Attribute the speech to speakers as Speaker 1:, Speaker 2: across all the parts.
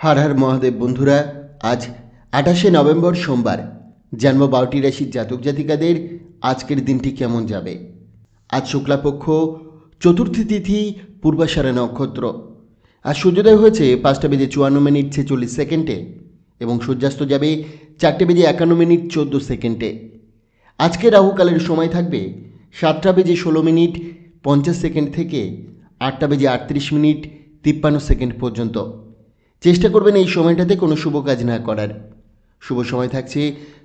Speaker 1: हर हर महादेव बंधुरा आज 28 नवेम्बर सोमवार जन्म 12टी राशिर जातक जातिकादेर आजकेर दिनटी केमन जाबे। आज शुक्लापक्ष चतुर्थी तिथि पूर्वाषाढ़ा नक्षत्र। आज सूर्योदय होयेछे 5:54:46 एवं सूर्यास्त जाबे 4:51:14 आजके राहुकालेर समय थाकबे 7:16:50 থেকে 8:38:53 पर्यन्त। চেষ্টা করবেন এই সময়টাতে কোনো শুভ কাজ না করার। শুভ সময় থাকছে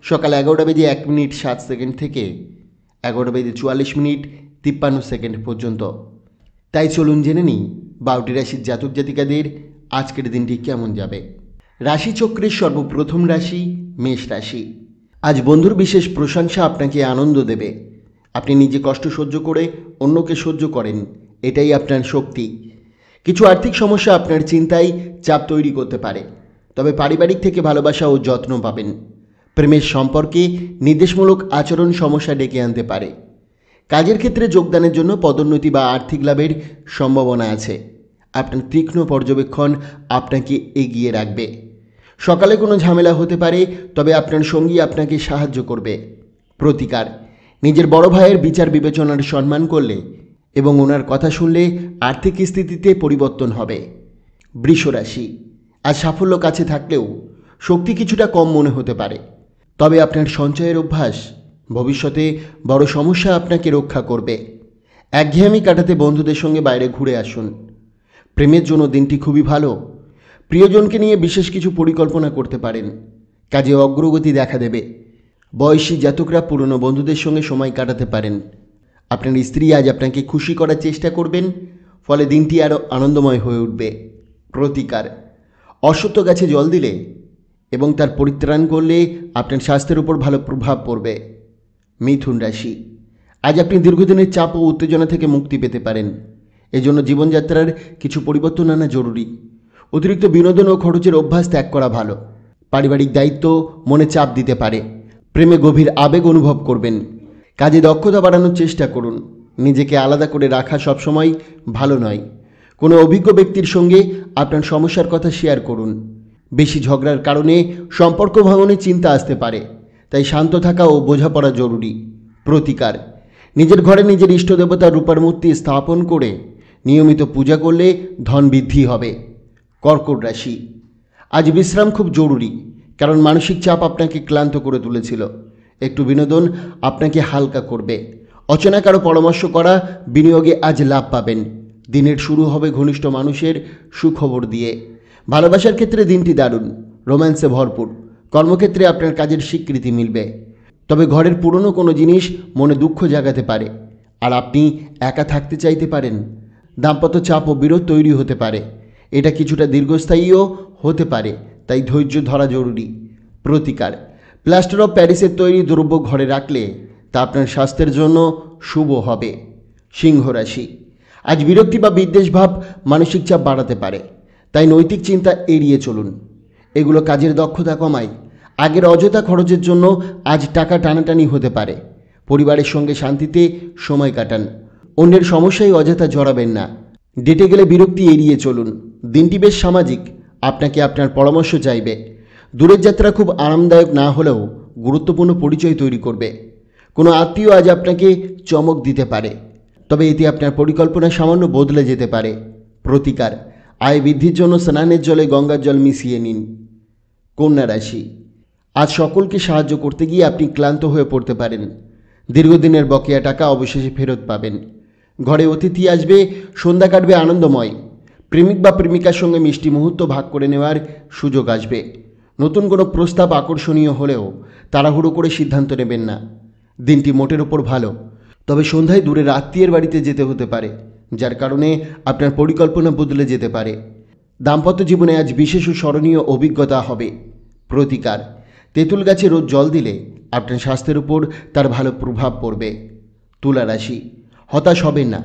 Speaker 1: সকাল 11:01:07 থেকে 11:44:53 পর্যন্ত। তাই চলুন জেনে নিই 12টি রাশির জাতক জাতিকাদের আজকের দিনটি কেমন যাবে। রাশিচক্রের সর্বপ্রথম রাশি মেষ রাশি। আজ বন্ধুর বিশেষ প্রশংসা আপনাকে আনন্দ দেবে। আপনি নিজে কষ্ট সহ্য করে অন্যকে সহ্য করেন, এটাই আপনার শক্তি। কিছু আর্থিক সমস্যা আপনার চিন্তায় চাপ তৈরি করতে পারে, তবে পারিবারিক থেকে ভালোবাসা ও যত্ন পাবেন। প্রেমের সম্পর্কে নির্দেশমূলক আচরণ সমস্যা ডেকে আনতে পারে। কাজের ক্ষেত্রে যোগদানের জন্য পদোন্নতি বা আর্থিক লাভের সম্ভাবনা আছে। আপনার তীক্ষ্ণ পর্যবেক্ষণ আপনাকে এগিয়ে রাখবে। সকালে কোনো ঝামেলা হতে পারে, তবে আপনার সঙ্গী আপনাকে সাহায্য করবে। প্রতিকার: নিজের বড় ভাইয়ের বিচার বিবেচনার সম্মান করলে এবং ওনার কথা শুনলে আর্থিক স্থিতিতে পরিবর্তন হবে। বৃষ রাশি। আজ সাফল্য কাছে থাকলেও শক্তি কিছুটা কম মনে হতে পারে, তবে আপনার সঞ্চয়ের অভ্যাস ভবিষ্যতে বড় সমস্যা আপনাকে রক্ষা করবে। একঘেয়েমি কাটাতে বন্ধুদের সঙ্গে বাইরে ঘুরে আসুন। প্রেমের জন্য দিনটি খুবই ভালো। প্রিয়জনকে নিয়ে বিশেষ কিছু পরিকল্পনা করতে পারেন। কাজে অগ্রগতি দেখা দেবে। বয়সী জাতকরা পুরনো বন্ধুদের সঙ্গে সময় কাটাতে পারেন। আপনার স্ত্রী আজ আপনাকে খুশি করার চেষ্টা করবেন, ফলে দিনটি আরও আনন্দময় হয়ে উঠবে। প্রতিকার: অশ্বত্থ গাছে জল দিলে এবং তার পরিত্রাণ করলে আপনার স্বাস্থ্যের উপর ভালো প্রভাব পড়বে। মিথুন রাশি। আজ আপনি দীর্ঘদিনের চাপ ও উত্তেজনা থেকে মুক্তি পেতে পারেন। এজন্য জীবনযাত্রার কিছু পরিবর্তন আনা জরুরি। অতিরিক্ত বিনোদন ও খরচের অভ্যাস ত্যাগ করা ভালো। পারিবারিক দায়িত্ব মনে চাপ দিতে পারে। প্রেমে গভীর আবেগ অনুভব করবেন। কাজে দক্ষতা বাড়ানোর চেষ্টা করুন। নিজেকে আলাদা করে রাখা সবসময় ভালো নয়। কোনো অভিজ্ঞ ব্যক্তির সঙ্গে আপনার সমস্যার কথা শেয়ার করুন। বেশি ঝগড়ার কারণে সম্পর্ক ভাঙনের চিন্তা আসতে পারে, তাই শান্ত থাকা ও বোঝাপড়া জরুরি। প্রতিকার: নিজের ঘরে নিজের ইষ্টদেবতার রূপার মূর্তি স্থাপন করে নিয়মিত পূজা করলে ধন বৃদ্ধি হবে। কর্কট রাশি। আজ বিশ্রাম খুব জরুরি, কারণ মানসিক চাপ আপনাকে ক্লান্ত করে তুলেছিল। একটু বিনোদন আপনাকে হালকা করবে। অচেনা কারো পরামর্শ করা বিনিয়োগে আজ লাভ পাবেন। দিনের শুরু হবে ঘনিষ্ঠ মানুষের সুখবর দিয়ে। ভালোবাসার ক্ষেত্রে দিনটি দারুণ, রোম্যান্সে ভরপুর। কর্মক্ষেত্রে আপনার কাজের স্বীকৃতি মিলবে, তবে ঘরের পুরনো কোনো জিনিস মনে দুঃখ জাগাতে পারে, আর আপনি একা থাকতে চাইতে পারেন। দাম্পত্য চাপ ও বিরোধ তৈরি হতে পারে। এটা কিছুটা দীর্ঘস্থায়ীও হতে পারে, তাই ধৈর্য ধরা জরুরি। প্রতিকার: প্লাস্টার অফ প্যারিসের তৈরি দ্রব্য ঘরে রাখলে তা আপনার স্বাস্থ্যের জন্য শুভ হবে। সিংহ রাশি। আজ বিরক্তি বা বিদ্বেষ ভাব মানসিক চাপ বাড়াতে পারে, তাই নৈতিক চিন্তা এড়িয়ে চলুন। এগুলো কাজের দক্ষতা কমায়। আগের অযথা খরচের জন্য আজ টাকা টানাটানি হতে পারে। পরিবারের সঙ্গে শান্তিতে সময় কাটান। অন্যের সমস্যায় অযথা জড়াবেন না। ডেটে গেলে বিরক্তি এড়িয়ে চলুন। দিনটি বেশ সামাজিক, আপনাকে আপনার পরামর্শ চাইবে। দূরের যাত্রা খুব আরামদায়ক না হলেও গুরুত্বপূর্ণ পরিচয় তৈরি করবে। কোনো আত্মীয় আজ আপনাকে চমক দিতে পারে, তবে এতে আপনার পরিকল্পনা সামান্য বদলে যেতে পারে। প্রতিকার: আয় বৃদ্ধির জন্য স্নানের জলে গঙ্গার জল মিশিয়ে নিন। কন্যা রাশি। আজ সকলকে সাহায্য করতে গিয়ে আপনি ক্লান্ত হয়ে পড়তে পারেন। দীর্ঘদিনের বকেয়া টাকা অবশেষে ফেরত পাবেন। ঘরে অতিথি আসবে, সন্ধ্যা কাটবে আনন্দময়। প্রেমিক বা প্রেমিকার সঙ্গে মিষ্টি মুহূর্ত ভাগ করে নেওয়ার সুযোগ আসবে। নতুন কোনো প্রস্তাব আকর্ষণীয় হলেও তাড়াহুড়ো করে সিদ্ধান্ত নেবেন না। দিনটি মোটের ওপর ভালো, তবে সন্ধ্যায় দূরের আত্মীয়ের বাড়িতে যেতে হতে পারে, যার কারণে আপনার পরিকল্পনা বদলে যেতে পারে। দাম্পত্য জীবনে আজ বিশেষ ও স্মরণীয় অভিজ্ঞতা হবে। প্রতিকার: তেঁতুল গাছে রোজ জল দিলে আপনার স্বাস্থ্যের উপর তার ভালো প্রভাব পড়বে। তুলা রাশি। হতাশ হবেন না।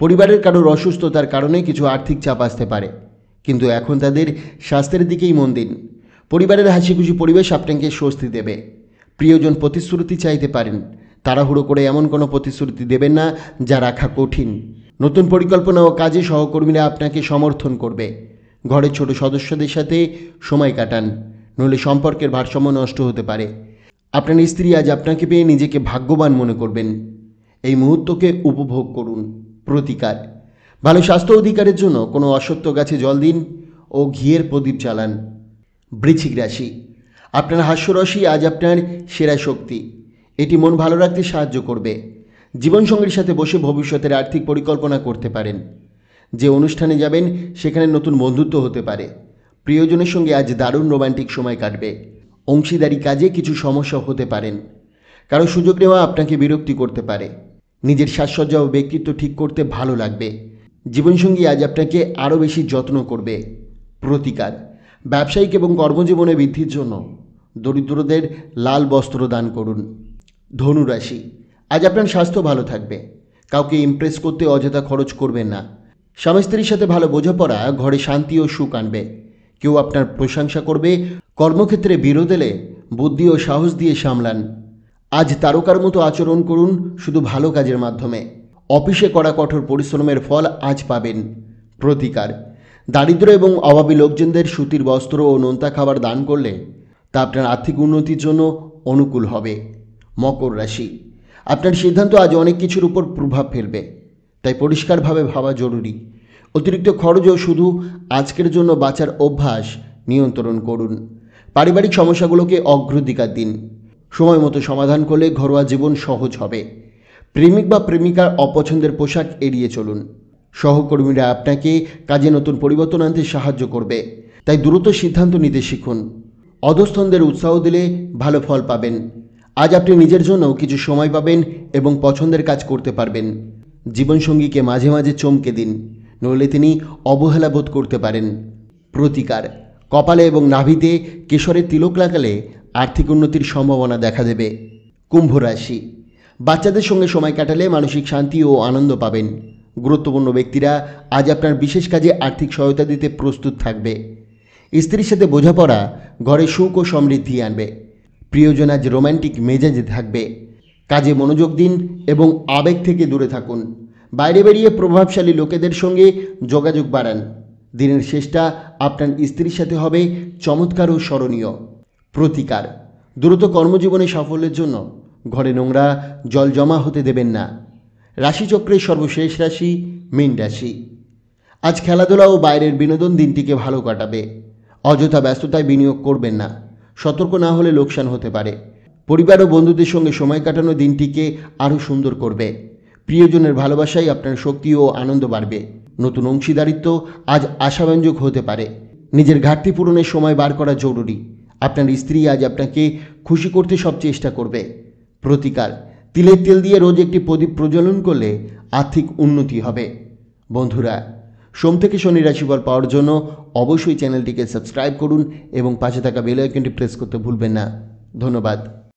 Speaker 1: পরিবারের কারোর অসুস্থতার কারণে কিছু আর্থিক চাপ আসতে পারে, কিন্তু এখন তাদের স্বাস্থ্যের দিকেই মন দিন। পরিবারের হাসিখুশি পরিবেশ আপনাকে স্বস্তি দেবে। প্রিয়জন প্রতিশ্রুতি চাইতে পারেন। তাড়াহুড়ো করে এমন কোনো প্রতিশ্রুতি দেবেন না যা রাখা কঠিন। নতুন পরিকল্পনা ও কাজে সহকর্মীরা আপনাকে সমর্থন করবে। ঘরের ছোট সদস্যদের সাথে সময় কাটান, নইলে সম্পর্কের ভারসাম্য নষ্ট হতে পারে। আপনার স্ত্রী আজ আপনাকে পেয়ে নিজেকে ভাগ্যবান মনে করবেন। এই মুহূর্তকে উপভোগ করুন। প্রতিকার: ভালো স্বাস্থ্য অধিকারের জন্য কোনো অশ্বত্থ গাছে জল দিন ও ঘিয়ের প্রদীপ জ্বালান। বৃশ্চিক রাশি, আপনার হাস্যরসই আজ আপনার সেরা শক্তি। এটি মন ভালো রাখতে সাহায্য করবে। জীবনসঙ্গীর সাথে বসে ভবিষ্যতের আর্থিক পরিকল্পনা করতে পারেন। যে অনুষ্ঠানে যাবেন সেখানে নতুন বন্ধুত্ব হতে পারে। প্রিয়জনের সঙ্গে আজ দারুণ রোমান্টিক সময় কাটবে। অংশীদারি কাজে কিছু সমস্যা হতে পারেন। কারো সুযোগ নেওয়া আপনাকে বিরক্তি করতে পারে। নিজের সাজসজ্জা ও ব্যক্তিত্ব ঠিক করতে ভালো লাগবে। জীবনসঙ্গী আজ আপনাকে আরও বেশি যত্ন করবে। প্রতিকার: ব্যবসায়িক এবং কর্মজীবনে বৃদ্ধির জন্য দরিদ্রদের লাল বস্ত্র দান করুন। ধনু রাশি, আজ আপনার স্বাস্থ্য ভালো থাকবে। কাউকে ইমপ্রেস করতে অযথা খরচ করবেন না। স্বামী স্ত্রীর সাথে ভালো বোঝাপড়া ঘরে শান্তি ও সুখ আনবে। কেউ আপনার প্রশংসা করবে। কর্মক্ষেত্রে বিরোধ এলে বুদ্ধি ও সাহস দিয়ে সামলান। আজ তারকার মতো আচরণ করুন শুধু ভালো কাজের মাধ্যমে। অফিসে করা কঠোর পরিশ্রমের ফল আজ পাবেন। প্রতিকার: দারিদ্র এবং অভাবী লোকজনদের সুতির বস্ত্র ও নোনতা খাবার দান করলে তা আপনার আর্থিক উন্নতির জন্য অনুকূল হবে। মকর রাশি, আপনার সিদ্ধান্ত আজ অনেক কিছুর উপর প্রভাব ফেলবে, তাই পরিষ্কারভাবে ভাবা জরুরি। অতিরিক্ত খরচও শুধু আজকের জন্য বাঁচার অভ্যাস নিয়ন্ত্রণ করুন। পারিবারিক সমস্যাগুলোকে অগ্রাধিকার দিন। সময় মতো সমাধান করলে ঘরোয়া জীবন সহজ হবে। প্রেমিক বা প্রেমিকার অপছন্দের পোশাক এড়িয়ে চলুন। সহকর্মীরা আপনাকে কাজে নতুন পরিবর্তন আনতে সাহায্য করবে, তাই দ্রুত সিদ্ধান্ত নিতে শিখুন। অধস্তনদের উৎসাহ দিলে ভালো ফল পাবেন। আজ আপনি নিজের জন্য কিছু সময় পাবেন এবং পছন্দের কাজ করতে পারবেন। জীবনসঙ্গীকে মাঝে মাঝে চমকে দিন, নইলে তিনি অবহেলা বোধ করতে পারেন। প্রতিকার: কপালে এবং নাভিতে কেশরের তিলক লাগালে আর্থিক উন্নতির সম্ভাবনা দেখা দেবে। কুম্ভ রাশি, বাচ্চাদের সঙ্গে সময় কাটালে মানসিক শান্তি ও আনন্দ পাবেন। গুরুত্বপূর্ণ ব্যক্তিরা আজ আপনার বিশেষ কাজে আর্থিক সহায়তা দিতে প্রস্তুত থাকবে। স্ত্রীর সাথে বোঝাপড়া ঘরে সুখ ও সমৃদ্ধি আনবে। প্রিয়জন আজ রোম্যান্টিক মেজাজে থাকবে। কাজে মনোযোগ দিন এবং আবেগ থেকে দূরে থাকুন। বাইরে বেরিয়ে প্রভাবশালী লোকেদের সঙ্গে যোগাযোগ বাড়ান। দিনের শেষটা আপনার স্ত্রীর সাথে হবে চমৎকার ও স্মরণীয়। প্রতিকার: দ্রুত কর্মজীবনে সাফল্যের জন্য ঘরে নোংরা জল জমা হতে দেবেন না। রাশিচক্রের সর্বশেষ রাশি মীন রাশি। আজ খেলাধুলা ও বাইরের বিনোদন দিনটিকে ভালো কাটাবে। অযথা ব্যস্ততায় বিনিয়োগ করবেন না। সতর্ক না হলে লোকসান হতে পারে। পরিবার ও বন্ধুদের সঙ্গে সময় কাটানো দিনটিকে আরও সুন্দর করবে। প্রিয়জনের ভালোবাসায় আপনার শক্তি ও আনন্দ বাড়বে। নতুন অংশীদারিত্ব আজ আশাব্যঞ্জক হতে পারে। নিজের ঘাটতি পূরণের সময় বার করা জরুরি। আপনার স্ত্রী আজ আপনাকে খুশি করতে সব চেষ্টা করবে। প্রতিকার: তিলের তেল দিয়ে রোজ একটি প্রদীপ প্রজ্বলন করলে আর্থিক উন্নতি হবে। বন্ধুরা, সোম থেকে শনি রাশিফল পাওয়ার জন্য অবশ্যই চ্যানেলটিকে সাবস্ক্রাইব করুন এবং পাশে থাকা বেল আইকনটি প্রেস করতে ভুলবেন না। ধন্যবাদ।